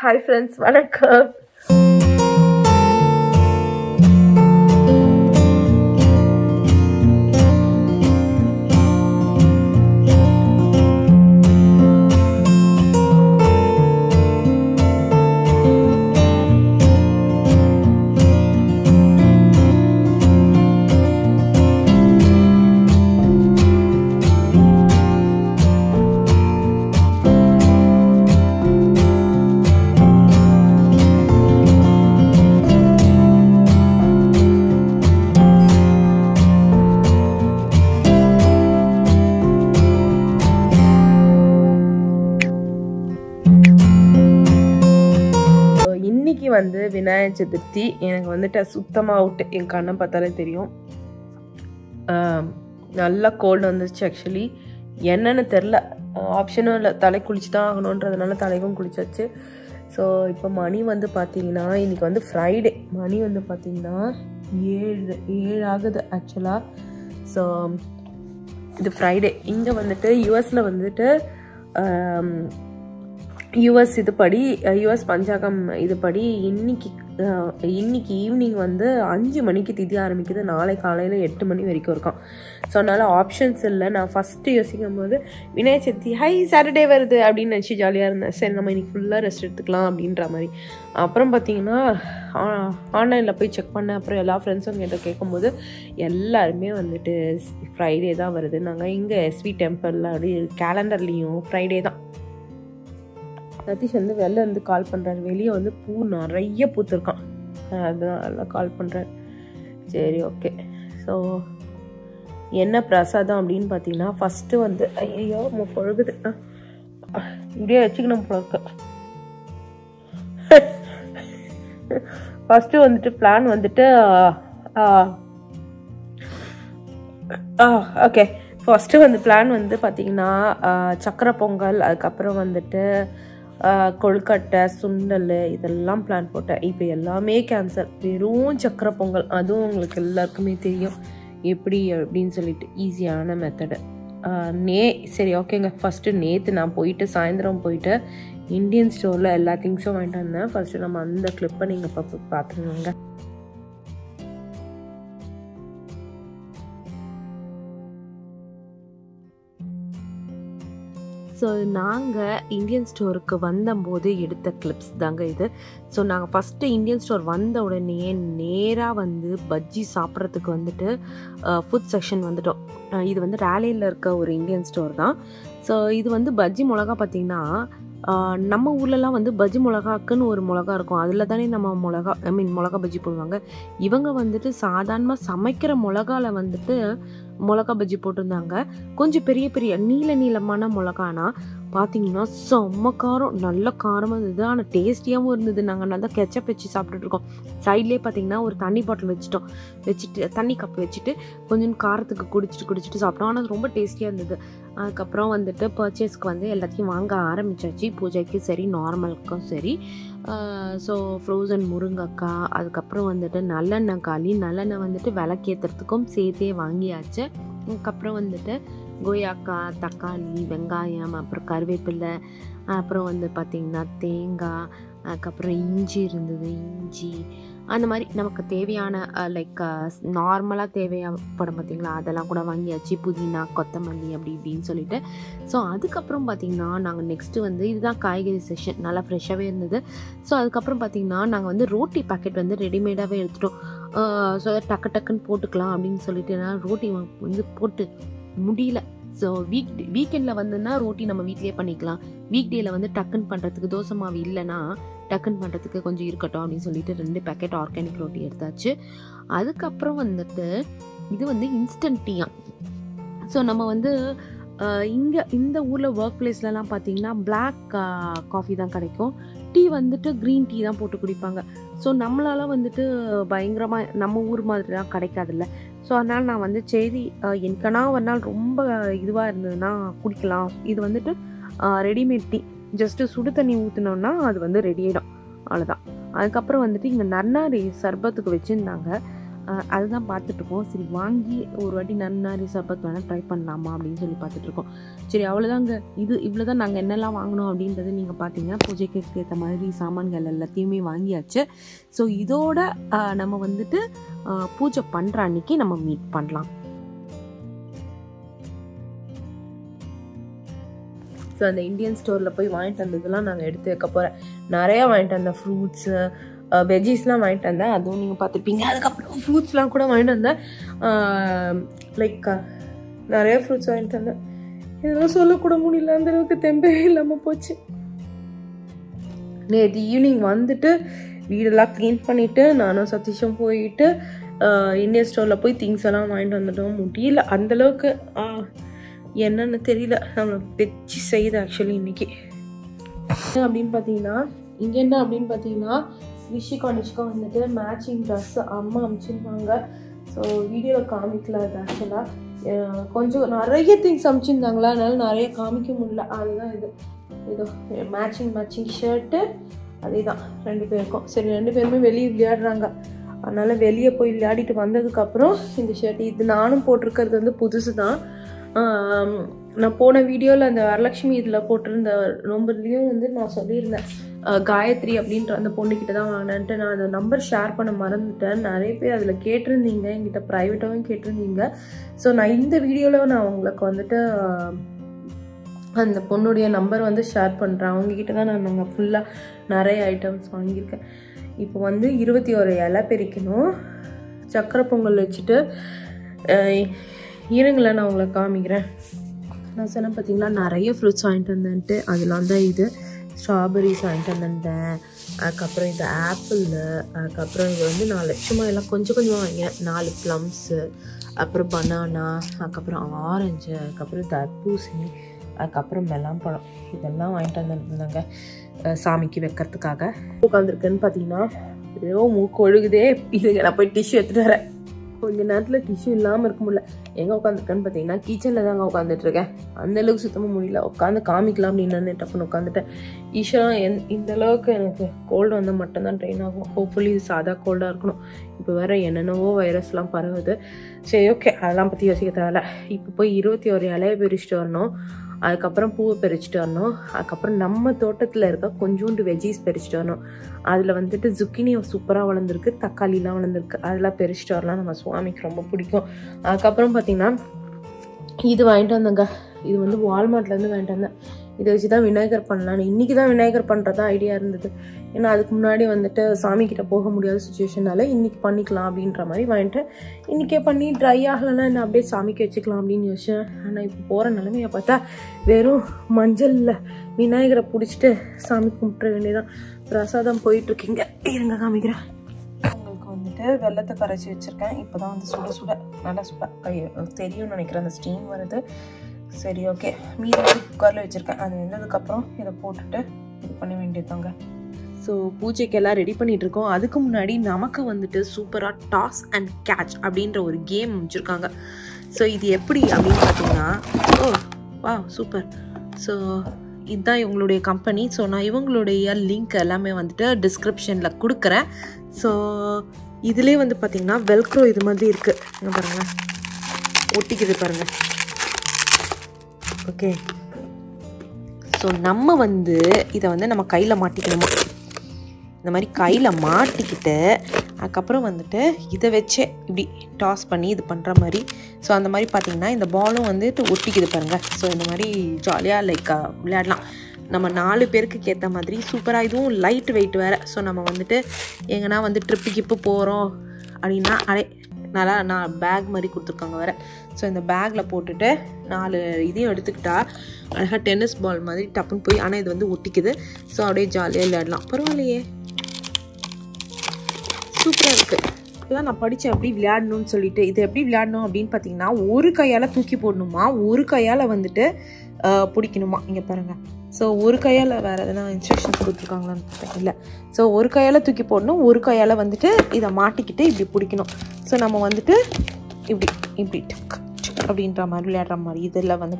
Hi friends, வணக்கம். இன்னைக்கு வந்து விநாயகர் சதுர்த்தி. எனக்கு வந்துட்டு சுத்தமாக அவுட்டு, என் கண்ணை பார்த்தாலே தெரியும். நல்லா கோல்டு வந்துருச்சு. ஆக்சுவலி என்னன்னு தெரில, ஆப்ஷனும் இல்லை, தலை குளிச்சு தான் ஆகணுன்றதுனால தலைக்கும் குளிச்சாச்சு. ஸோ இப்போ மணி வந்து பார்த்தீங்கன்னா இன்றைக்கி வந்து ஃப்ரைடே, மணி வந்து பார்த்தீங்கன்னா 7 ஆகுது ஆக்சுவலாக. ஸோ இது ஃப்ரைடே. இங்கே வந்துட்டு யூஎஸில் வந்துட்டு யூஎஸ் இதுபடி, யூஎஸ் பஞ்சாங்கம் இதுபடி இன்னைக்கு ஈவினிங் வந்து 5 மணிக்கு திதி ஆரம்பிக்குது. நாளை காலையில் 8 மணி வரைக்கும் இருக்கும். ஸோ அதனால் ஆப்ஷன்ஸ் இல்லை. நான் ஃபஸ்ட்டு யோசிக்கும் போது விநாயகர் சதுர்த்தி சாட்டர்டே வருது அப்படின்னு நினச்சி ஜாலியாக இருந்தேன். சரி நம்ம இன்னைக்கு ஃபுல்லாக ரெஸ்ட் எடுத்துக்கலாம் அப்படின்ற மாதிரி. அப்புறம் பார்த்தீங்கன்னா ஆன்லைனில் போய் செக் பண்ணேன். அப்புறம் எல்லா ஃப்ரெண்ட்ஸும் கிட்ட கேட்கும்போது எல்லாருமே வந்துட்டு ஃப்ரைடே தான் வருது. நாங்கள் இங்கே எஸ்வி டெம்பிளில் அப்படி கேலண்டர்லேயும் ஃப்ரைடே தான். சதீஷ் வந்து வெளில இருந்து கால் பண்ணுறாரு. வெளியே வந்து பூ நிறைய பூத்துருக்கான், அதனால கால் பண்ணுறாரு. சரி ஓகே. ஸோ என்ன பிரசாதம் அப்படின்னு பார்த்தீங்கன்னா ஃபஸ்ட்டு வந்து ஐயோ பொழுகுது, இப்படியே வச்சுக்கணும் போல. ஃபஸ்ட்டு வந்துட்டு பிளான் வந்துட்டு ஓகே. ஃபஸ்ட்டு வந்து பிளான் வந்து பார்த்தீங்கன்னா சக்கரை பொங்கல், அதுக்கப்புறம் வந்துட்டு கொழுக்கட்டை, சுண்டல், இதெல்லாம் பிளான் போட்டேன். இப்போ எல்லாமே கேன்சல். வெறும் சக்கரை பொங்கல், அதுவும் உங்களுக்கு எல்லாருக்குமே தெரியும் எப்படி அப்படின்னு சொல்லிட்டு ஈஸியான மெத்தடு. சரி ஓகேங்க. ஃபஸ்ட்டு நேற்று நான் போயிட்டு சாயந்தரம் போயிட்டு இந்தியன் ஸ்டோரில் எல்லா திங்ஸும் வாங்கிட்டு வந்தேன். ஃபஸ்ட்டு நம்ம அந்த கிளிப்பை நீங்கள் பார்த்துருங்க. ஸோ நாங்கள் இந்தியன் ஸ்டோருக்கு வந்தபோது எடுத்த கிளிப்ஸ் தாங்க இது. ஸோ நாங்கள் ஃபஸ்ட்டு இந்தியன் ஸ்டோர் வந்த உடனே நேராக வந்து பஜ்ஜி சாப்பிட்றதுக்கு வந்துட்டு ஃபுட் செக்ஷன் வந்துட்டோம். இது வந்து ரேலியில் இருக்க ஒரு இந்தியன் ஸ்டோர் தான். ஸோ இது வந்து பஜ்ஜி மிளகா பார்த்திங்கன்னா நம்ம ஊர்லலாம் வந்து பஜ்ஜி மிளகாக்குன்னு ஒரு மிளகா இருக்கும், அதில் தானே நம்ம மிளகா பஜ்ஜி போடுவாங்க. இவங்க வந்துட்டு சாதாரணமாக சமைக்கிற மிளகால வந்துட்டு மிளகா பஜ்ஜி போட்டிருந்தாங்க. கொஞ்சம் பெரிய பெரிய நீளமான மிளகானா பார்த்தீங்கன்னா செம்ம காரம், நல்ல காரமாக இருந்தது. ஆனால் டேஸ்டியாகவும் இருந்தது. நாங்கள் நல்லா கெச்சப் வச்சு சாப்பிட்டுருக்கோம். சைட்லேயே பார்த்தீங்கன்னா ஒரு தண்ணி பாட்டில் வச்சுட்டு தண்ணி கப் வச்சுட்டு கொஞ்சம் காரத்துக்கு குடிச்சிட்டு சாப்பிட்டோம். ஆனால் ரொம்ப டேஸ்டியாக இருந்தது. அதுக்கப்புறம் வந்துட்டு பர்ச்சேஸ்க்கு வந்து எல்லாத்தையும் வாங்க ஆரம்பிச்சாச்சு. பூஜைக்கும் சரி, நார்மலுக்கும் சரி. ஸோ ஃப்ரோசன் முருங்கைக்காய், அதுக்கப்புறம் வந்துட்டு நல்லெண்ணெய் வந்துட்டு விளக்கேற்றுறதுக்கும் சேர்த்தே வாங்கியாச்சு. அதுக்கப்புறம் வந்துட்டு கொய்யாக்காய், தக்காளி, வெங்காயம், அப்புறம் கருவேப்பிலை, அப்புறம் வந்து பார்த்திங்கன்னா தேங்காய், அதுக்கப்புறம் இஞ்சி இருந்தது. இஞ்சி அந்த மாதிரி நமக்கு தேவையான லைக் நார்மலாக தேவைப்படும் பார்த்திங்களா, அதெல்லாம் கூட வாங்கியாச்சு. புதினா, கொத்தமல்லி அப்படி இப்படின்னு சொல்லிட்டு. ஸோ அதுக்கப்புறம் பார்த்திங்கன்னா நாங்கள் நெக்ஸ்ட்டு வந்து இதுதான் காய்கறி செக்ஷன், நல்லா ஃப்ரெஷ்ஷாகவே இருந்தது. ஸோ அதுக்கப்புறம் பார்த்திங்கன்னா நாங்கள் வந்து ரோட்டி பேக்கெட் வந்து ரெடிமேடாகவே எடுத்துட்டோம். ஸோ டக்குன்னு போட்டுக்கலாம் அப்படின்னு சொல்லிட்டு ரோட்டி வந்து போட்டு முடியல. ஸோ வீக்கெண்டில் வந்துன்னா ரோட்டி நம்ம வீட்லேயே பண்ணிக்கலாம். வீக் டேயில் வந்து டக்குன்னு பண்ணுறதுக்கு தோசை மாவு இல்லைன்னா டக்குன்னு பண்ணுறதுக்கு கொஞ்சம் இருக்கட்டும் அப்படின்னு சொல்லிட்டு 2 பேக்கெட் ஆர்கானிக் ரோட்டி எடுத்தாச்சு. அதுக்கப்புறம் வந்துட்டு இது வந்து இன்ஸ்டன்ட் டீயா. ஸோ நம்ம வந்து இங்கே இந்த ஊரில் ஒர்க் பிளேஸ்லலாம் பார்த்தீங்கன்னா பிளாக் காஃபி தான் கிடைக்கும். டீ வந்துட்டு க்ரீன் டீ தான் போட்டு குடிப்பாங்க. ஸோ நம்மளால வந்துட்டு பயங்கரமாக நம்ம ஊர் மாதிரிலாம் கிடைக்காதுல்ல. ஸோ அதனால் நான் வந்து சரி எனக்குன்னா ஒரு நாள் ரொம்ப இதுவாக இருந்ததுன்னா குடிக்கலாம். இது வந்துட்டு ரெடிமேட் டீ, ஜஸ்ட்டு சுடு தண்ணி ஊற்றினோன்னா அது வந்து ரெடி ஆகிடும், அவ்வளோதான். அதுக்கப்புறம் வந்துட்டு இங்கே நன்னாரி சர்பத்துக்கு வச்சுருந்தாங்க. அதுதான் பார்த்துட்ருக்கோம். சரி வாங்கி ஒரு வாட்டி நன்னாரி சர்பத் வேணால் ட்ரை பண்ணலாமா அப்படின்னு சொல்லி பார்த்துட்ருக்கோம். சரி அவ்வளோதாங்க. இவ்வளோ தான் நாங்கள் என்னெல்லாம் வாங்கினோம் அப்படின்றத நீங்கள் பார்த்தீங்க. பூஜைக்கு ஏற்ற மாதிரி சாமான்கள் எல்லாத்தையுமே வாங்கியாச்சு. ஸோ இதோட நம்ம வந்துட்டு பூஜை பண்ணுற அன்னைக்கு நம்ம மீட் பண்ணலாம். ஸோ அந்த இந்தியன் ஸ்டோரில் போய் வாங்கிட்டு வந்ததெல்லாம் நாங்கள் எடுத்து வைக்க போகிறேன். நிறையா வாங்கிட்டு வந்தேன். ஃப்ரூட்ஸு வெஜ்ஜீஸ்லாம் வாங்கிட்டு வந்தேன். அதுவும் நீங்கள் பார்த்துருப்பீங்க. அதுக்கப்புறம் ஃப்ரூட்ஸ்லாம் கூட வாங்கிட்டு வந்தேன். லைக் நிறைய ஃப்ரூட்ஸ் வாங்கிட்டு வந்தேன். இதெல்லாம் சொல்லக்கூட முடியல, அந்தளவுக்கு தெம்பே இல்லாமல் போச்சு. நேற்று ஈவினிங் வந்துட்டு வீடெல்லாம் க்ளீன் பண்ணிவிட்டு நானும் சதீஷும் போயிட்டு இந்தியன் ஸ்டோரில் போய் திங்ஸ் எல்லாம் வாங்கிட்டு வந்துட்டோம். முடியல அந்தளவுக்கு. என்னன்னு தெரியல, நம்மளை வச்சு செய்யுது ஆக்சுவலி இன்னைக்கு. அப்படின்னு பார்த்தீங்கன்னா இங்கே என்ன அப்படின்னு பார்த்தீங்கன்னா விஷிகானிஷ்க்கும் வந்துட்டு மேட்சிங் ட்ரெஸ் அம்மா அனுப்பிச்சிருந்தாங்க. ஸோ வீடியோவில் காமிக்கல. அது ஆக்சுவலாக கொஞ்சம் நிறைய திங்ஸ் அனுப்பிச்சிருந்தாங்களா, அதனால நிறைய காமிக்க முடியல. அதுதான் இதோ மேட்சிங் ஷர்ட்டு அதே தான் 2 பேருக்கும். சரி 2 பேருமே வெளியே விளையாடுறாங்க, அதனால் வெளியே போய் விளையாடிட்டு வந்ததுக்கப்புறம் இந்த ஷர்ட் இது நானும் போட்டிருக்கிறது வந்து புதுசு தான். நான் போன வீடியோவில் அந்த வரலட்சுமி இதில் போட்டிருந்த நம்பர்லேயும் வந்து நான் சொல்லியிருந்தேன் காயத்ரி அப்படின்ற அந்த பொண்ணுக்கிட்ட தான் வாங்கினேன்ட்டு. நான் அந்த நம்பர் ஷேர் பண்ண மறந்துட்டேன். நிறைய பேர் அதில் கேட்டிருந்தீங்க, என்கிட்ட ப்ரைவேட்டாகவும் கேட்டிருந்தீங்க. ஸோ நான் இந்த வீடியோவில் நான் உங்களுக்கு வந்துட்டு அந்த பொண்ணுடைய நம்பர் வந்து ஷேர் பண்ணுறேன். அவங்கக்கிட்ட தான் நாங்கள் ஃபுல்லாக நிறைய ஐட்டம்ஸ் வாங்கியிருக்கேன். இப்போ வந்து 21 இலை பறிக்கணும். சக்கரை பொங்கல் வச்சுட்டு இருங்கள நான் உங்களை காமிக்கிறேன். நான் சொன்னேன் பார்த்தீங்களா நிறைய ஃப்ரூட்ஸ் வாங்கிட்டு வந்தேன்ட்டு. அதெல்லாம் தான் இது ஸ்ட்ராபெரிஸ் வாங்கிட்டு வந்தேன். அதுக்கப்புறம் இது ஆப்பிள், அதுக்கப்புறம் இது வந்து 4 லட்சமா எல்லாம் கொஞ்சம் கொஞ்சமாக வாங்கினேன். 4 ப்ளம்ஸு, அப்புறம் பனானா, அதுக்கப்புறம் ஆரஞ்சு, அதுக்கப்புறம் தர்பூசணி, அதுக்கப்புறம் மெலாம்பழம், இதெல்லாம் வாங்கிட்டு வந்துருந்தாங்க சாமிக்கு வைக்கிறதுக்காக. உட்காந்துருக்குன்னு பார்த்தீங்கன்னா ஏதோ மூக்கு ஒழுகுதே. இதுங்க நான் போய் டிஷ்யூ எடுத்துகிட்டு வரேன். கொஞ்ச நேரத்தில் டிஷ்யூ இல்லாமல் இருக்க முடியல. எங்கே உட்காந்துருக்கேன்னு பார்த்தீங்கன்னா கிச்சனில் தாங்க உட்காந்துட்ருக்கேன். அந்தளவுக்கு சுத்தமாக முடியல. உட்காந்து காமிக்கலாம் அப்படின்னு டப்புன்னு உட்காந்துட்டேன். ஈஷா இந்த அளவுக்கு எனக்கு கோல்டு வந்தால் மட்டும்தான் ட்ரெயின் ஆகும். ஹோப்ஃபுல்லி இது சாதா கோல்டாக இருக்கணும். இப்போ வேறு என்னென்னவோ வைரஸ்லாம் பரவுது. சரி ஓகே, அதெல்லாம் பற்றி யோசிக்க தேவையில்ல. இப்போ போய் 21 இலையை பறிச்சுட்டு வரணும். அதுக்கப்புறம் பூவை பறிச்சுட்டு வரணும். அதுக்கப்புறம் நம்ம தோட்டத்தில் இருக்க கொஞ்சோண்டு வெஜ்ஜீஸ் பறிச்சுட்டு வரணும். அதில் வந்துட்டு zucchini சூப்பராக வளர்ந்துருக்கு, தக்காளிலாம் வளர்ந்துருக்கு. அதெல்லாம் பறிச்சுட்டு வரலாம். நம்ம சுவாமிக்கு ரொம்ப பிடிக்கும். அதுக்கப்புறம் பார்த்திங்கன்னா இது வாங்கிட்டு வந்தேங்க. இது வந்து வால்மார்ட்லேருந்து வாங்கிட்டு வந்தேன். இதை வச்சு தான் விநாயகர் பண்ணலான்னு. இன்றைக்கி தான் விநாயகர் பண்ணுறதா ஐடியா இருந்தது. ஏன்னா அதுக்கு முன்னாடி வந்துட்டு சாமிக்கிட்ட போக முடியாத சுச்சுவேஷனால இன்றைக்கி பண்ணிக்கலாம் அப்படின்ற மாதிரி வாங்கிட்டு இன்றைக்கே பண்ணி ட்ரை ஆகலைன்னா என்ன அப்படியே சாமிக்கு வச்சுக்கலாம் அப்படின்னு யோசிச்சேன். ஆனால் இப்போ போகிற நிலைமையை பார்த்தா வெறும் மஞ்சளில் விநாயகரை பிடிச்சிட்டு சாமி கும்பிட்ற வேண்டியதான். பிரசாதம் போயிட்டுருக்கீங்க, இருங்க காமிக்கிறேன். உங்களுக்கு வந்துட்டு வெள்ளத்தை கரைச்சி வச்சுருக்கேன். இப்போ தான் வந்து சுட சுட நல்லா தெரியும்னு நினைக்கிறேன், அந்த ஸ்டீம் வருது. சரி ஓகே, மீதி வந்து குக்கரில் வச்சுருக்கேன். அது வெந்ததுக்கப்புறம் இதை போட்டுட்டு இது பண்ண வேண்டியதாங்க. ஸோ பூஜைக்கு எல்லாம் ரெடி பண்ணிகிட்ருக்கோம். அதுக்கு முன்னாடி நமக்கு வந்துட்டு சூப்பராக டாஸ் அண்ட் கேட்ச் அப்படின்ற ஒரு கேம் வச்சுருக்காங்க. ஸோ இது எப்படி அப்படின்னு பார்த்தீங்கன்னா, வா சூப்பர். ஸோ இதுதான் இவங்களுடைய கம்பெனி. ஸோ நான் இவங்களுடைய லிங்க் எல்லாமே வந்துட்டு டிஸ்கிரிப்ஷனில் கொடுக்குறேன். ஸோ இதிலே வந்து பார்த்திங்கன்னா வெல்க்ரோ இது மாதிரி இருக்குது. இங்கே பாருங்கள், ஒட்டிக்குது பாருங்கள். ஓகே, ஸோ நம்ம வந்து இதை வந்து நம்ம கையில் மாட்டிக்கணுமா, இந்த மாதிரி கையில் மாட்டிக்கிட்டு அதுக்கப்புறம் வந்துட்டு இதை வச்சு இப்படி டாஸ் பண்ணி இது பண்ணுற மாதிரி. ஸோ அந்த மாதிரி பார்த்திங்கன்னா இந்த பாலும் வந்துட்டு ஒட்டிக்குது பாருங்கள். ஸோ இந்த மாதிரி ஜாலியாக லைக் விளையாடலாம். நம்ம 4 பேருக்கு ஏற்ற மாதிரி சூப்பராக. இதுவும் லைட் வெயிட் வேறு. ஸோ நம்ம வந்துட்டு எங்கன்னா வந்து ட்ரிப்பு போகிறோம் அப்படின்னா நான் பேக் மாதிரி கொடுத்துருக்காங்க வேறு. ஸோ இந்த பேக்கில் போட்டுட்டு 4 இதையும் எடுத்துக்கிட்டா அழகாக டென்னிஸ் பால் மாதிரி டப்புன்னு போய், ஆனால் இது வந்து ஒட்டிக்குது. ஸோ அப்படியே ஜாலியாக விளையாடலாம். பரவாயில்லையே, சூப்பராக இருக்குது. இப்போதான் நான் படித்தேன் எப்படி விளையாடணும்னு சொல்லிட்டு. இது எப்படி விளையாடணும் அப்படின்னு பார்த்தீங்கன்னா, ஒரு கையால் தூக்கி போடணுமா, ஒரு கையால் வந்துட்டு பிடிக்கணுமா. இங்கே பாருங்கள். ஸோ ஒரு கையால் வேறு எதனா இன்ஸ்ட்ரக்ஷன்ஸ் கொடுத்துருக்காங்களான்னு பார்த்தேன், இல்லை. ஸோ ஒரு கையால் தூக்கி போடணும், ஒரு கையால் வந்துட்டு இதை மாட்டிக்கிட்டு இப்படி பிடிக்கணும். ஸோ நம்ம வந்துட்டு இப்படி இப்படி டக் அப்படின்ற மாதிரி விளையாடுற மாதிரி இதில் வந்து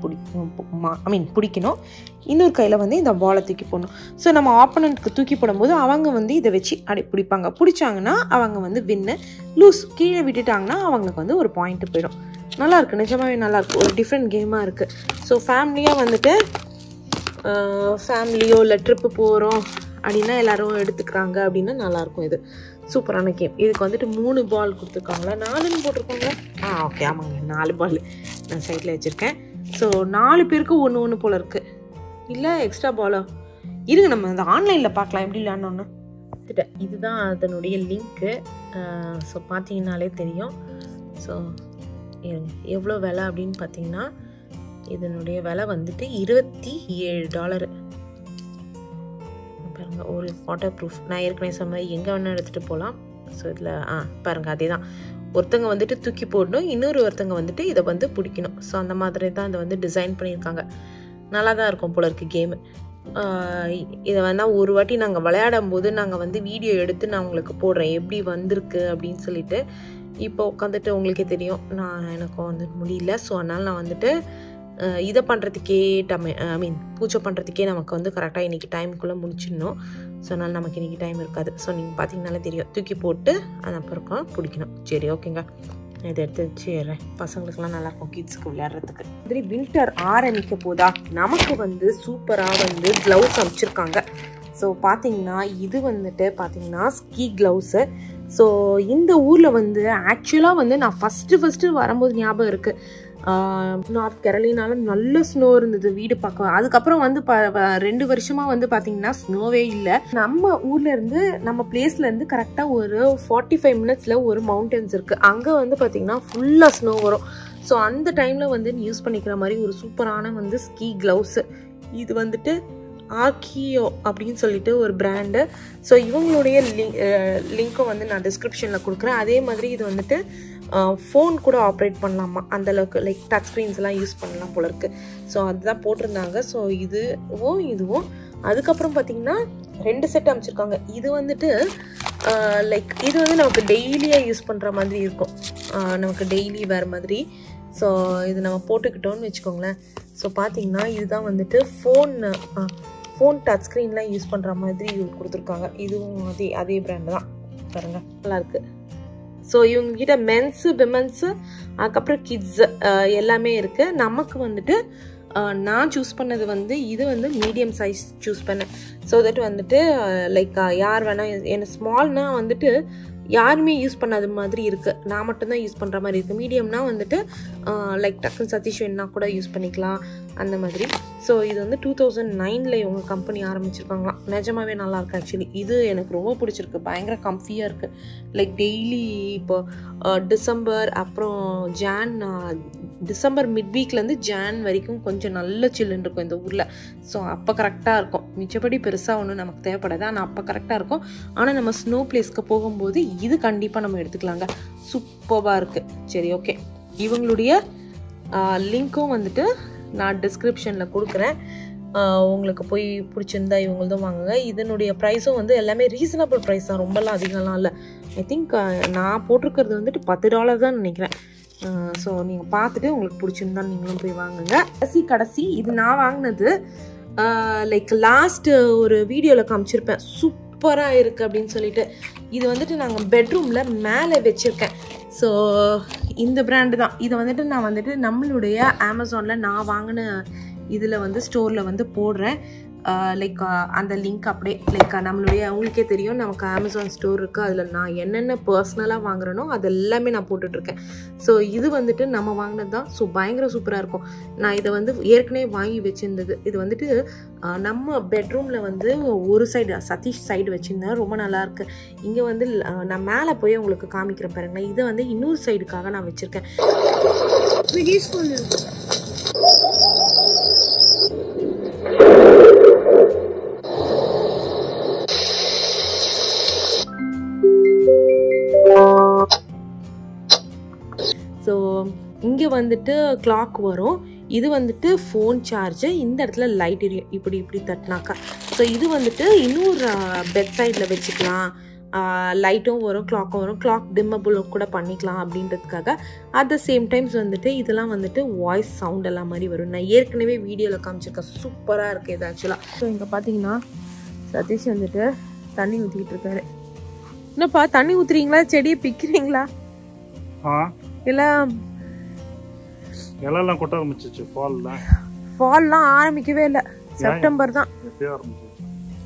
பிடிக்கணும். இன்னொரு கையில் வந்து இந்த பாலை தூக்கி போடணும். ஸோ நம்ம ஆப்போனண்ட்க்கு தூக்கி போடும்போது அவங்க வந்து இதை வச்சு பிடிப்பாங்க. பிடிச்சாங்கன்னா அவங்க வந்து வின்னு. லூஸ் கீழே விட்டுட்டாங்கன்னா அவங்களுக்கு வந்து ஒரு பாயிண்ட்டு போயிடும். நல்லாயிருக்கு, நிஜமாகவே நல்லாயிருக்கு. ஒரு டிஃப்ரெண்ட் கேமாக இருக்குது. ஸோ ஃபேமிலியாக வந்துட்டு ஃபேமிலியோ இல்லை ட்ரிப்பு போகிறோம் அப்படின்னா எல்லோரும் எடுத்துக்கிறாங்க அப்படின்னா நல்லாயிருக்கும். இது சூப்பரான கேம். இதுக்கு வந்துட்டு 3 பால் கொடுத்துருக்காங்களா, 4ன்னு போட்டிருக்காங்களா? ஓகே, ஆமாங்க, 4 பால் நான் சைடில் வச்சுருக்கேன். ஸோ 4 பேருக்கு ஒன்று போல் இருக்குது. இல்லை எக்ஸ்ட்ரா பாலோ? இருங்க, நம்ம அந்த ஆன்லைனில் பார்க்கலாம் எப்படி விளையாடணுன்னு. இதுதான் அதனுடைய லிங்க்கு. ஸோ பார்த்தீங்கன்னாலே தெரியும். ஸோ எவ்வளோ விலை அப்படின்னு பார்த்தீங்கன்னா இதனுடைய விலை வந்துட்டு $27. பாருங்க, ஒரு வாட்டர் ப்ரூஃப். நான் ஏற்கனவே சொன்ன மாதிரி எங்கே வேணால் எடுத்துகிட்டு போகலாம். ஸோ இதில் பாருங்கள், அதே தான். ஒருத்தங்க வந்துட்டு தூக்கி போடணும், ஒருத்தங்க வந்துட்டு இதை வந்து பிடிக்கணும். ஸோ அந்த மாதிரி தான் இதை வந்து டிசைன் பண்ணியிருக்காங்க. நல்லா தான் இருக்கும் போல இருக்குது கேமு. இதை வேணால் ஒரு வாட்டி நாங்கள் விளையாடும் போது நாங்கள் வந்து வீடியோ எடுத்து நான் உங்களுக்கு போடுறேன் எப்படி வந்திருக்கு அப்படின்னு சொல்லிட்டு. இப்போ உட்காந்துட்டு உங்களுக்கே தெரியும், எனக்கு வந்துட்டு முடியல. ஸோ அதனால் நான் வந்துட்டு இதை பண்ணுறதுக்கே பூஜை பண்ணுறதுக்கே நமக்கு வந்து கரெக்டாக இன்றைக்கி டைமுக்குள்ளே முடிச்சிடணும். ஸோ அதனால் நமக்கு இன்றைக்கி டைம் இருக்காது. ஸோ நீங்கள் பார்த்தீங்கனாலே தெரியும், தூக்கி போட்டு அது அப்புறம் பிடிக்கணும். சரி, ஓகேங்க, இதை எடுத்து வச்சுறேன். பசங்களுக்குலாம் நல்லாயிருக்கும் கிட்ஸுக்கு விளையாடுறதுக்கு. மாதிரி வின்டர் ஆரம்பிக்க போதா நமக்கு வந்து சூப்பராக வந்து க்ளவுஸ் அமைச்சிருக்காங்க. ஸோ பார்த்தீங்கன்னா இது வந்துட்டு பார்த்தீங்கன்னா ஸ்கீ க்ளவுஸு. ஸோ இந்த ஊரில் வந்து ஆக்சுவலாக வந்து நான் ஃபஸ்ட்டு வரும்போது ஞாபகம் இருக்குது, நார்த் கேரளினால நல்ல ஸ்னோ இருந்தது வீடு பக்கம். அதுக்கப்புறம் வந்து 2 வருஷமாக வந்து பார்த்தீங்கன்னா ஸ்னோவே இல்லை. நம்ம ஊர்ல இருந்து நம்ம பிளேஸ்ல இருந்து கரெக்டாக ஒரு 45 மினிட்ஸில் ஒரு மவுண்டன்ஸ் இருக்குது. அங்கே வந்து பார்த்தீங்கன்னா ஃபுல்லாக ஸ்னோ வரும். ஸோ அந்த டைமில் வந்து யூஸ் பண்ணிக்கிற மாதிரி ஒரு சூப்பரான வந்து ஸ்கீ க்ளவுஸு. இது வந்துட்டு ஆர்கியோ அப்படின்னு சொல்லிட்டு ஒரு பிராண்டு. ஸோ இவங்களுடைய லிங்க்கும் வந்து நான் டிஸ்கிரிப்ஷனில் கொடுக்குறேன். அதே மாதிரி இது வந்துட்டு ஃபோன் கூட ஆப்ரேட் பண்ணலாமா, அந்தளவுக்கு லைக் டச் ஸ்க்ரீன்ஸ்லாம் யூஸ் பண்ணலாம் போல இருக்குது. ஸோ அதுதான் போட்டிருந்தாங்க. ஸோ இதுவும் அதுக்கப்புறம் பார்த்தீங்கன்னா 2 செட் அமைச்சிருக்காங்க. இது வந்துட்டு லைக் இது வந்து நமக்கு டெய்லியாக யூஸ் பண்ணுற மாதிரி இருக்கும், நமக்கு டெய்லி வேறு மாதிரி. ஸோ இது நம்ம போட்டுக்கிட்டோன்னு வச்சுக்கோங்களேன். ஸோ பார்த்தீங்கன்னா இதுதான் வந்துட்டு ஃபோன் டச் ஸ்க்ரீன்லாம் யூஸ் பண்ணுற மாதிரி கொடுத்துருக்காங்க. இதுவும் அதே பிராண்டு தான். பாருங்கள், நல்லாயிருக்கு. ஸோ இவங்ககிட்ட மென்ஸு, விமென்ஸு, அதுக்கப்புறம் கிட்ஸு எல்லாமே இருக்குது. நமக்கு வந்துட்டு நான் சூஸ் பண்ணது வந்து இது வந்து மீடியம் சைஸ் சூஸ் பண்ணேன். ஸோ தட் வந்துட்டு லைக் யார் வேணால் என்ன ஸ்மால்னால் வந்துட்டு யாருமே யூஸ் பண்ணாத மாதிரி இருக்குது, நான் மட்டும்தான் யூஸ் பண்ணுற மாதிரி இருக்குது. மீடியம்னா வந்துட்டு லைக் டக்குன்னு சதீஷ் வேணா கூட யூஸ் பண்ணிக்கலாம் அந்த மாதிரி. ஸோ இது வந்து 2009 இவங்க கம்பெனி ஆரம்பிச்சிருக்காங்களாம். நிஜமாவே நல்லாயிருக்கு ஆக்சுவலி. இது எனக்கு ரொம்ப பிடிச்சிருக்கு, பயங்கர கம்ஃபியாக இருக்குது. லைக் டெய்லி இப்போ டிசம்பர் அப்புறம் டிசம்பர் மிட் வீக்லேருந்து ஜான் வரைக்கும் கொஞ்சம் நல்ல சில்லுன்னு இருக்கும் இந்த ஊரில். ஸோ அப்போ கரெக்டாக இருக்கும். மிச்சப்படி பெருசாக ஒன்றும் நமக்கு தேவைப்படாது, ஆனால் அப்போ கரெக்டாக இருக்கும். ஆனால் நம்ம ஸ்னோ பிளேஸ்க்கு போகும்போது இது கண்டிப்பாக நம்ம எடுத்துக்கலாங்க. சூப்பராக இருக்குது. சரி, ஓகே, இவங்களுடைய லிங்க்கும் வந்துட்டு நான் டிஸ்கிரிப்ஷனில் கொடுக்குறேன். உங்களுக்கு போய் பிடிச்சிருந்தா இவங்கள்தான் வாங்குங்க. இதனுடைய ப்ரைஸும் வந்து எல்லாமே ரீசனபிள் ப்ரைஸ் தான், ரொம்பலாம் அதிகம்லாம் இல்லை. ஐ திங்க் நான் போட்டிருக்கிறது வந்துட்டு $10 தான் நினைக்கிறேன். ஸோ நீங்கள் பார்த்துட்டு உங்களுக்கு பிடிச்சிருந்தா நீங்களும் போய் வாங்குங்க. கடைசி இது நான் வாங்கினது லைக் லாஸ்ட் ஒரு வீடியோவில் காமிச்சிருப்பேன், சூப்பராக இருக்குது அப்படின்னு சொல்லிட்டு. இது வந்துட்டு நாங்கள் பெட்ரூமில் மேலே வச்சுருக்கேன். ஸோ இந்த பிராண்டு தான். இதை வந்துட்டு நான் வந்துட்டு நம்மளுடைய அமேசானில் நான் வாங்கின இதில் வந்து ஸ்டோரில் வந்து போடுறேன். லைக் அந்த லிங்க் அப்படியே லைக் நம்மளுடைய உங்களுக்கே தெரியும் நமக்கு அமேசான் ஸ்டோர் இருக்குது, அதில் நான் என்னென்ன பர்சனலாக வாங்குறேனோ அது எல்லாமே நான் போட்டுட்ருக்கேன். ஸோ இது வந்துட்டு நம்ம வாங்கினது தான். ஸோ பயங்கர சூப்பராக இருக்கும். நான் இதை வந்து ஏற்கனவே வாங்கி வச்சுருந்தது. இது வந்துட்டு நம்ம பெட்ரூமில் வந்து ஒரு சைடு சதீஷ் சைடு வச்சுருந்தேன், ரொம்ப நல்லாயிருக்கு. இங்கே வந்து நான் மேலே போய் உங்களுக்கு காமிக்கிறேன் பாருங்களேன். இதை வந்து இன்னொரு சைடுக்காக நான் வச்சுருக்கேன். ஸோ இங்கே வந்துட்டு கிளாக் வரும், இது வந்துட்டு ஃபோன் சார்ஜு, இந்த இடத்துல லைட் எரியும் இப்படி தட்டினாக்கா. ஸோ இது வந்துட்டு இன்னொரு பெட் சைடில் வச்சுக்கலாம், லைட்டும் வரும், கிளாக்கும் வரும். கிளாக் டிம்மபிள் கூட பண்ணிக்கலாம் அப்படின்றதுக்காக. அட் த சேம் டைம்ஸ் வந்துட்டு இதெல்லாம் வந்துட்டு வாய்ஸ் சவுண்ட் எல்லாம் மாதிரி வரும். நான் ஏற்கனவே வீடியோவில் காமிச்சிருக்கேன், சூப்பராக இருக்குது இது ஆக்சுவலாக. ஸோ இங்கே பார்த்தீங்கன்னா சதீஷ் வந்துட்டு தண்ணி ஊற்றிக்கிட்டு இருக்காரு. என்னப்பா தண்ணி ஊற்றுறீங்களா, செடியை பிக்கிறீங்களா? எல்லாம் கொட்ட ஆரம்பிச்சிச்சு. ஃபால்லாம் ஆரம்பிக்கவே இல்லை, செப்டம்பர் தான்.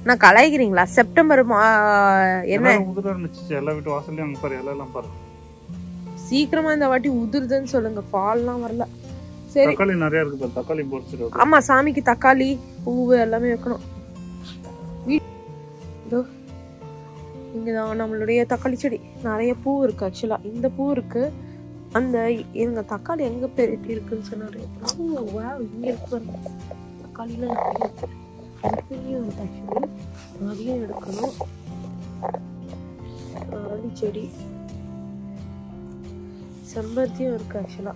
நான் கலாய்க்கிறீங்களா? செப்டம்பர் என்ன எல்லா வீட்டு வாசல்லையும் அங்க பாரு, எல்லாம் பாரு. சீக்கிரமா இந்த வாட்டி உதிருதுன்னு சொல்லுங்க, ஃபால்லாம் வரல. சரி, தக்காளி நிறைய இருக்கு பாரு, தக்காளி போடுச்சு. ஆமா, சாமிக்கு தக்காளி பூவு எல்லாமே வைக்கணும். இங்கதான் நம்மளுடைய தக்காளி செடி, நிறைய பூ இருக்கு ஆக்சுவலா. இந்த பூ இருக்கு, அந்த எங்க தக்காளி எங்க பெருட்டி இருக்குன்னு சொன்னாரு. இங்க இருக்கு தக்காளிலாம் இருக்கு, ஆக்சுவலி அதையும் எடுக்கணும். செடி செம்பருத்தியும் இருக்கு ஆக்சுவலா,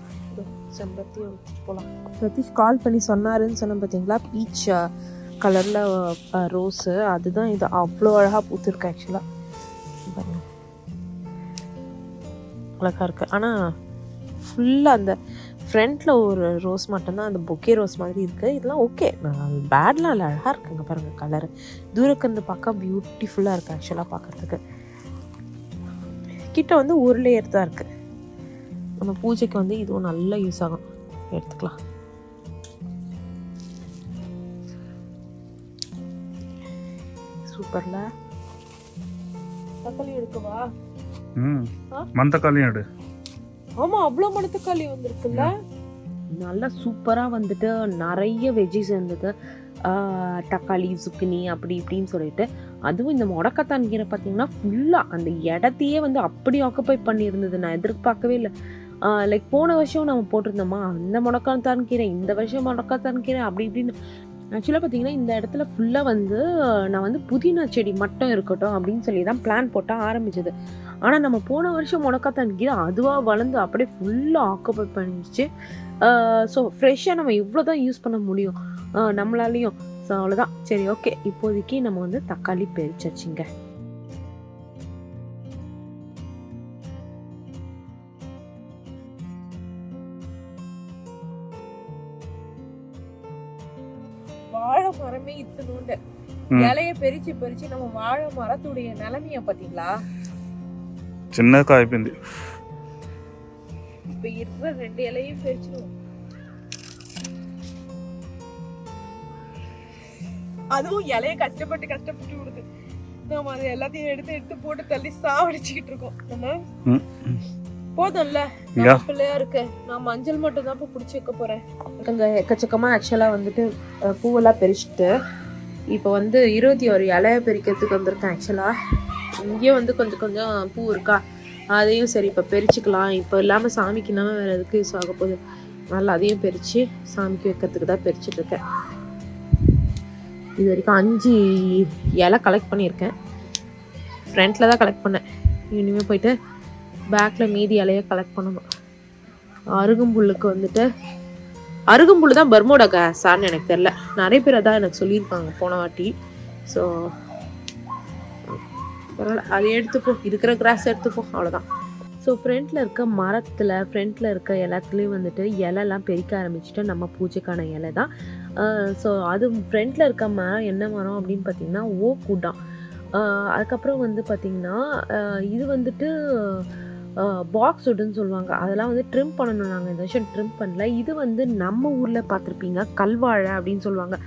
செம்பருத்தியும் வச்சுட்டு போகலாம். சதீஷ் கால் பண்ணி சொன்னாருன்னு சொன்ன பார்த்தீங்களா, பீச் கலர்ல ரோஸு, அதுதான் இது. அவ்வளோ அழகா பூத்துருக்கு ஆக்சுவலா, அழகா இருக்கு. ஆனா ஃபுல்லா அந்த ஃப்ரண்ட்ல ஒரு ரோஸ் மட்டும்தான் அந்த பொக்கே ரோஸ் மாதிரி இருக்கு. இதெல்லாம் ஓகே, பேட்லாம் இல்லை, அழகா இருக்குங்க பாருங்க கலரு. தூரக்கு பார்க்க பியூட்டிஃபுல்லா இருக்கு ஆக்சுவலா பார்க்கறதுக்கு. கிட்ட வந்து ஒரு லேயர் தான் இருக்கு. நம்ம பூஜைக்கு வந்து இதுவும் நல்லா யூஸ் ஆகும், எடுத்துக்கலாம். சூப்பர்ல. தக்காளி எடுக்கவா? மந்தக்காளியும் எடு. ஆமா, அவ்வளோ மணத்தக்காளி வந்திருக்குல்ல. நல்லா சூப்பரா வந்துட்டு நிறைய வெஜ்ஜிஸ் இருந்தது. தக்காளி, சுக்கினி அப்படி இப்படின்னு சொல்லிட்டு. அதுவும் இந்த முடக்கத்தான் கீரை பார்த்தீங்கன்னா ஃபுல்லா அந்த இடத்தையே வந்து அப்படி ஆக்குப்பை பண்ணியிருந்தது. நான் எதிர்பார்க்கவே இல்லை. லைக் போன வருஷம் நம்ம போட்டிருந்தோமா அந்த முடக்கத்தான் கீரை, இந்த வருஷம் முடக்கத்தான் கீரை அப்படி இப்படின்னு. ஆக்சுவலாக பார்த்தீங்கன்னா இந்த இடத்துல ஃபுல்லாக வந்து நான் வந்து புதினா செடி மட்டும் இருக்கட்டும் அப்படின்னு சொல்லி தான் பிளான் போட்டால் ஆரம்பிச்சது. ஆனால் நம்ம போன வருஷம் முடக்கத்தான் கீரை அதுவாக வளர்ந்து அப்படியே ஃபுல்லாக ஆக்குப்பை பண்ணிடுச்சு. ஸோ ஃப்ரெஷ்ஷாக நம்ம இவ்வளோ தான் யூஸ் பண்ண முடியும் நம்மளாலையும். ஸோ அவ்வளோதான். சரி, ஓகே, இப்போதைக்கு நம்ம வந்து தக்காளி பறிச்சாச்சுங்க. வாழை மரமே இத்தனோண்டு இலைய பெரிச்சு பெரிச்சு நம்ம வாழை மரத்துடைய நிலைமைய பாத்தீங்களா? சின்ன காய்பிந்தி. இப்ப இருக்கிற 2 இலையும் பெரிச்சிடும். அதுவும் இலைய கஷ்டப்பட்டு விடுது. நாம அது எல்லாத்தையும் எடுத்து போட்டு தள்ளி சாவடிச்சுக்கிட்டு இருக்கோம். போதும்ல, பிள்ளையா இருக்கு. நான் மஞ்சள் மட்டும் தான் பிடிச்சி வைக்க போறேன். எக்கச்சக்கமா ஆக்சுவலா வந்துட்டு பூவெல்லாம் பெரிச்சுட்டு இப்போ வந்து 21 இலைய பெரிக்கிறதுக்கு வந்திருக்கேன். ஆக்சுவலா இங்கேயும் வந்து கொஞ்சம் கொஞ்சம் பூ இருக்கா, அதையும் சரி இப்போ பெரிச்சுக்கலாம். இப்போ இல்லாமல் சாமிக்கு இல்லாமல் வேற எதுக்கு யூஸ் ஆக போகுது, நல்லா அதையும் பெரிச்சு சாமிக்கு வைக்கிறதுக்கு தான் பெரிச்சிட்டு இருக்கேன். இது வரைக்கும் 5 இலை கலெக்ட் பண்ணியிருக்கேன். ஃப்ரண்ட்ல தான் கலெக்ட் பண்ணேன். இனிமேல் போயிட்டு பேக்கில் மீதி இலையை கலெக்ட் பண்ணணும். அருகம்புல்லுக்கு வந்துட்டு அருகம்புல் தான் பர்மோடா கிராஸான்னு எனக்கு தெரில. நிறைய பேர் அதான் எனக்கு சொல்லியிருக்காங்க போன வாட்டி. ஸோ பரவாயில்ல, அதை எடுத்துப்போ, இருக்கிற கிராஸ் எடுத்துப்போ, அவ்வளோதான். ஸோ ஃப்ரண்ட்டில் இருக்க மரத்தில் ஃப்ரண்ட்டில் இருக்க எல்லாத்துலேயும் வந்துட்டு இலைலாம் பெருக்க ஆரம்பிச்சுட்டு நம்ம பூஜைக்கான இலை தான். ஸோ அது ஃப்ரண்ட்டில் இருக்க மரம் என்ன மரம் அப்படின்னு பார்த்தீங்கன்னா ஓக்குடான். அதுக்கப்புறம் வந்து பார்த்திங்கன்னா இது வந்துட்டு பாக்ஸ் வுட்டுன்னு சொல்லுவாங்க. அதெல்லாம் வந்து ட்ரிம் பண்ணணும். நாங்கள் இந்த வருஷம் ட்ரிம் பண்ணல. இது வந்து நம்ம ஊரில் பார்த்துருப்பீங்க கல்வாழை அப்படின்னு சொல்லுவாங்க.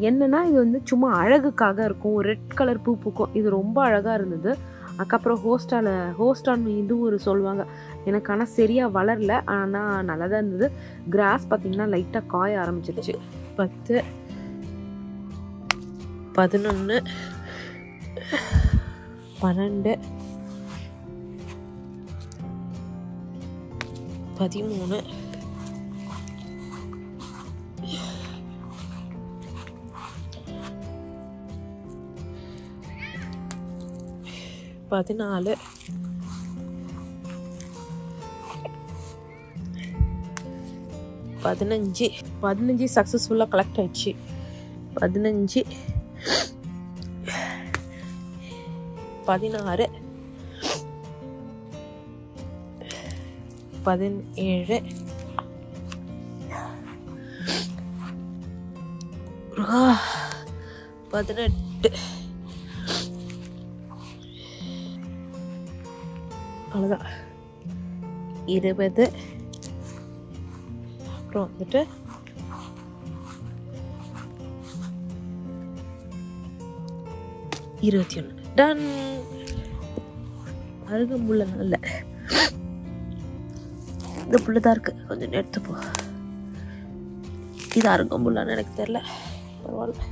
என்னென்னா இது வந்து சும்மா அழகுக்காக இருக்கும், ரெட் கலர் பூ பூக்கும். இது ரொம்ப அழகாக இருந்தது. அதுக்கப்புறம் ஹோஸ்டான்னு இதுவும் ஒரு சொல்லுவாங்க. எனக்கு ஆனால் சரியாக வளரல, ஆனால் நல்லா தான் இருந்தது. கிராஸ் பார்த்திங்கன்னா லைட்டாக காய ஆரம்பிச்சிருச்சு. 10, 11, 12, 13, 14, 15 சக்ஸஸ்ஃபுல்லாக கலெக்ட் ஆயிடுச்சு. 15, 16 17 18 அவ்வளோதான் 20 அப்புறம் வந்துட்டு 21 டன். அருகம்புல்லாம் இல்லை, இந்த புல்லு தான் இருக்கு, கொஞ்சம் எடுத்துப்போ. இது அருகம்புல்லான்னு எனக்கு தெரியல, பரவாயில்ல.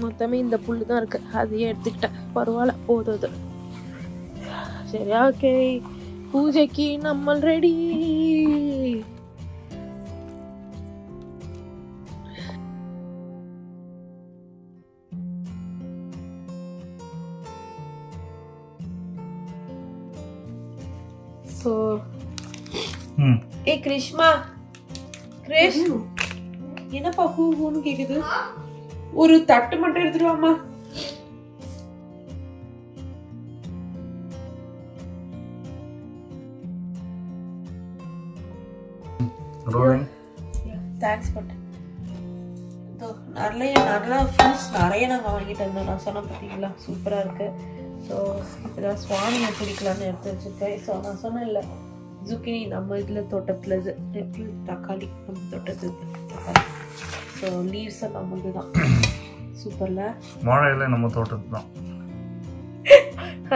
மொத்தமே இந்த புல்லு தான் இருக்கு, அதையே எடுத்துக்கிட்டேன், பரவாயில்ல, போதும். சரி, ஓகே, பூஜைக்கு நம்ம ரெடி. ஏ கிருஷ்மா, கிருஷ் என்னப்பா பூன்னு கேக்குது? ஒரு தட்டு மட்டும் எடுத்துட்டு வாமா. தேங்க்ஸ் பட் நிறைய ஃப்ரூட்ஸ் நிறைய நாங்கள் வாங்கிட்டு இருந்தோம். நான் சொன்ன பார்த்தீங்களா, சூப்பராக இருக்கு. ஸோ இதான் சுவாமியை பிடிக்கலான்னு எடுத்து வச்சிருக்கேன். ஸோ நான் சொன்னேன் இல்லை, ஜுக்கினி நம்ம இதில் தோட்டத்தில் இது, தக்காளி நம்ம தோட்டத்தில் தக்காளி. ஸோ லீவ்ஸ் நம்மளுது தான். சூப்பர்ல, வாழை இலை நம்ம தோட்டத்து தான்.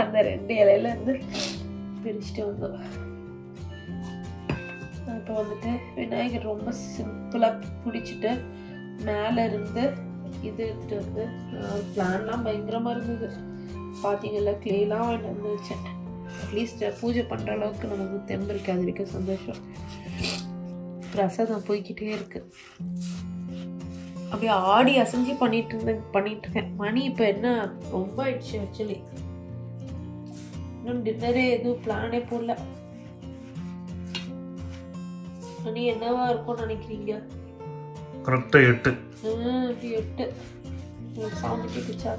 அந்த 2 இலையில இருந்து பிரிச்சுட்டு வந்தோம். இப்போ வந்துட்டு விநாயகர் ரொம்ப சிம்பிளாக பிடிச்சிட்டு மேலே இருந்து இது எடுத்துகிட்டு வந்து பிளான்லாம் பயங்கரமாக இருந்தது. பார்த்தீங்கல்ல, கிளேலாம் வாங்கிட்டு வந்து வச்சேன். அட்லீஸ்ட் பூஜை பண்ணுற அளவுக்கு நமக்கு தெம்பு இருக்கு, அது வரைக்கும் சந்தோஷம். பிரசாதம் போய்கிட்டே இருக்கு, அப்படியே ஆடி அசைஞ்சு பண்ணிட்டு இருக்கேன். மணி இப்போ என்ன ரொம்ப ஆயிடுச்சு. ஆக்சுவலி இன்னும் டின்னரே எதுவும் பிளானே போடல. மணி என்னவா இருக்கும்னு நினைக்கிறீங்க? கரெக்டா 8. 8 சவுண்ட் கேட்டுச்சா?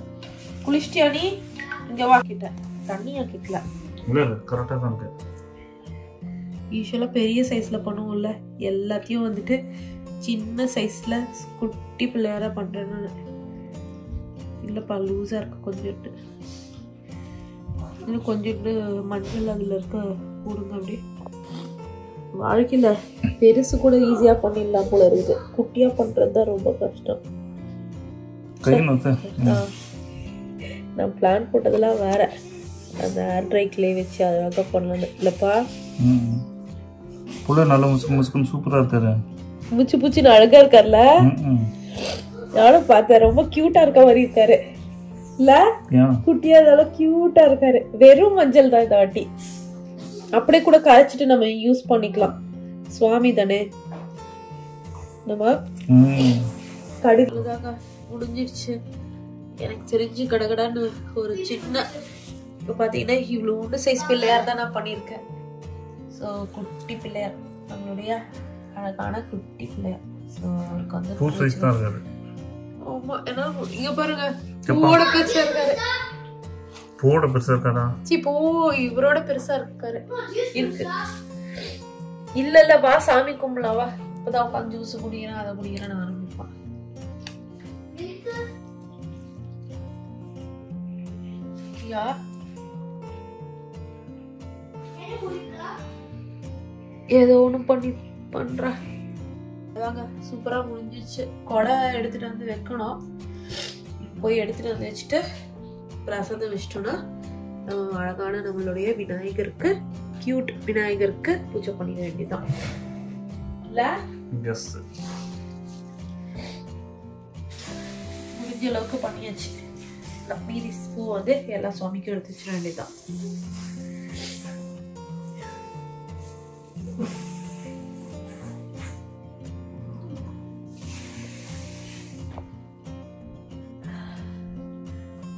குளிச்சிட்டியா நீ? இங்க வா கிட்ட. தண்ணியா கேட்கல. இல்ல கரெக்டா தான் இருக்கு. யூசுவலா பெரிய சைஸ்ல பண்ணுவோம்ல, எல்லாத்தையும் வந்துட்டு சின்ன சைஸ்ல குட்டி பிள்ளையாரா பண்றேன்னு. இல்லப்பா, லூஸா இருக்கு கொஞ்சோட்டு. இன்னும் கொஞ்சோட்டு மஞ்சள் அதுல இருக்க போடுங்க. அப்படியே வாழ்க்கையில பெருசு கூட ஈஸியா பண்ணிடலாம் போல இருக்குது, குட்டியா பண்றதுதான் ரொம்ப கஷ்டம். நான் பிளான் போட்டதெல்லாம் வேற, அந்த ஏர் ட்ரை கிளே வச்சு அழகா பண்ணலாம் இல்லப்பா. புள்ள நல்ல முசுக்கு சூப்பரா இருக்காரு. முச்சு அழகா இருக்கார்ல, நானும் பார்த்தேன். ரொம்ப கியூட்டா இருக்க மாதிரி இருக்காரு இல்ல? குட்டியா இருந்தாலும் கியூட்டா இருக்காரு. வெறும் மஞ்சள் தான் இந்த வாட்டி, அப்படியே கூட கரைச்சிட்டு நம்ம யூஸ் பண்ணிக்கலாம். சுவாமி தானே நம்ம. கடுகுதாங்க முடிஞ்சிருச்சு எனக்கு தெரிஞ்சு. கடகடான்னு ஒரு சின்ன, இப்போ பார்த்தீங்கன்னா இவ்வளோண்டு சைஸ் பிள்ளையார் தான் நான் பண்ணியிருக்கேன். ஸோ குட்டி பிள்ளையார், நம்மளுடைய அழகான குட்டி பிள்ளையார். ஸோ அவருக்கு வந்து ஆமா, ஏன்னா இங்க பாருங்க, பூவோட பெருசா இருக்காரு. பூவோட பெருசா இருக்காரா? பூ இவரோட பெருசா இருக்காரு. இருக்கு இல்ல வா சாமி கும்பலாம், வா. இப்பதான் உட்காந்து ஜூஸ் குடிக்கிறேன், அதை குடிக்கிறேன் ஆரம்பிப்பான். ஏதோ ஒண்ணு பண்ற. அதாங்க சூப்பரா முடிஞ்சிருச்சு. கொடை எடுத்துட்டு வந்து வைக்கணும். போய் எடுத்துட்டு வந்து வச்சுட்டு பிரசாதம் வச்சிட்டோம்னா நம்ம அழகான நம்மளுடைய விநாயகருக்கு, கியூட் விநாயகருக்கு பூஜை பண்ணிட வேண்டியதான் இல்ல? முடிஞ்ச அளவுக்கு பண்ணியாச்சு. மீதி பூ வந்து எல்லா சுவாமிக்கும் எடுத்து வச்சிட வேண்டியதான்.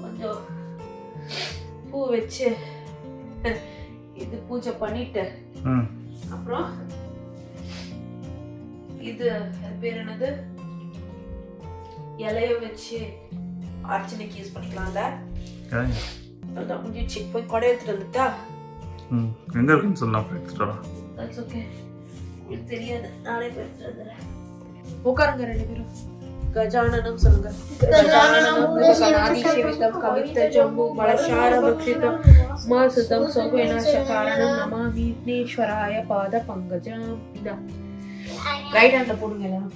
கொஞ்சம் பூ வச்சு இது பூஜை பண்ணிட்டு அப்புறம் இது பேர் என்னது, இலைய வச்சு அர்ச்சனைக்கு யூஸ் பண்ணிக்கலாம்ல. ஏன் அதான் முடிஞ்சிச்சு. போய் கொடை எடுத்துட்டு வந்துட்டா? எங்கே இருக்குன்னு சொல்லலாம், போய் எடுத்துட்டு வரேன். That's okay. எனக்கு தெரியாது, நானே போய் எடுத்துட்டு வந்துடுறேன். உட்காருங்க ரெண்டு பேரும். கஜானனம் சொல்லுங்க. கஜானனம் கணாதிசேவிதம் கவித்த ஜம்பு மலசார பக்ஷிதம் மாசுதம் சோகேனாச காரணம் நமாமி விக்னேஸ்வராய பாத பங்கஜம். இதா ரைட் ஹேண்ட்ல போடுங்க எல்லாம்.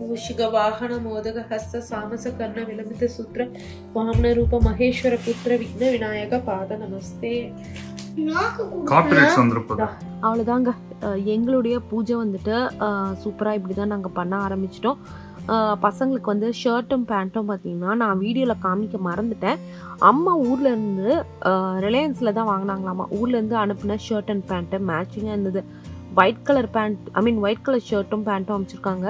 ஊஷிக வாகன மோதக ஹஸ்த சாமச கர்ண விலம்பித சூத்ர வாமன ரூப மகேஸ்வர புத்திர விக்ன விநாயக பாத நமஸ்தே. கார்ப்பரேட்ஸ் வந்திருப்பதா? அவ்வளோதாங்க, எங்களுடைய பூஜை வந்துட்டு சூப்பராக இப்படி தான் நாங்கள் பண்ண ஆரம்பிச்சிட்டோம். பசங்களுக்கு வந்து ஷர்ட்டும் பேண்ட்டும் பார்த்தீங்கன்னா நான் வீடியோவில் காமிக்க மறந்துட்டேன். அம்மா ஊர்லேருந்து ரிலையன்ஸில் தான் வாங்கினாங்களாம்மா. ஊர்லேருந்து அனுப்பின ஷர்ட் அண்ட் பேண்ட்டு மேட்சிங்காக இருந்தது. White colour pant white colour ஷர்ட்டும் பேண்ட்டும் அமைச்சிருக்காங்க.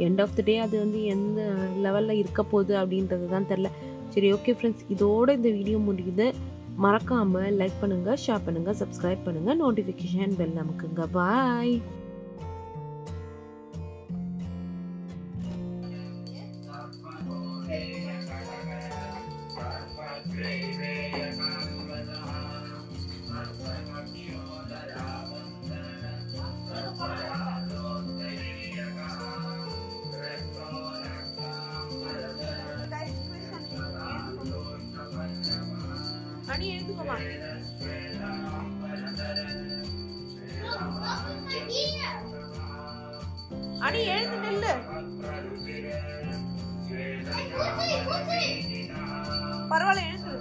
எண்ட் ஆஃப் த டே அது வந்து எந்த லெவலில் இருக்க போகுது அப்படின்றது தான் தெரில. சரி ஓகே ஃப்ரெண்ட்ஸ், இதோட இந்த வீடியோ முடியுது. மறக்காமல் லைக் பண்ணுங்கள், ஷேர் பண்ணுங்கள், சப்ஸ்கிரைப் பண்ணுங்கள், நோட்டிஃபிகேஷன் பெல் நமக்குங்க. பாய். அணி எழுதுக்கோமா. அணி எழுந்து நில்லு. பரவாயில்ல எழுந்து.